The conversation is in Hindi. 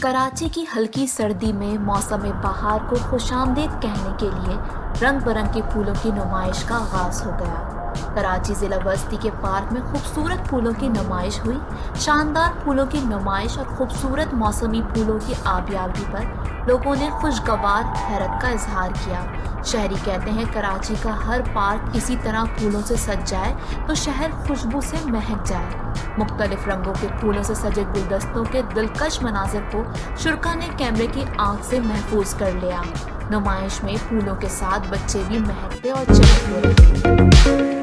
कराची की हल्की सर्दी में मौसम बहार को खुशामदीद कहने के लिए रंग बिरंगे फूलों की नुमाइश का आगाज हो गया। कराची जिला बस्ती के पार्क में खूबसूरत फूलों की नुमाइश हुई। शानदार फूलों की नुमाइश और खूबसूरत मौसमी फूलों की आबियागी पर लोगों ने खुशगवार हैरत का इजहार किया। शहरी कहते हैं कराची का हर पार्क इसी तरह फूलों से सज जाए तो शहर खुशबू से महक जाए। मुख्तलिफ रंगों के फूलों से सजे गुलदस्तों के दिलकश मनाजिर को शुरा ने कैमरे की आंख से महफूज कर लिया। नुमाइश में फूलों के साथ बच्चे भी महकते और चमकते रहे।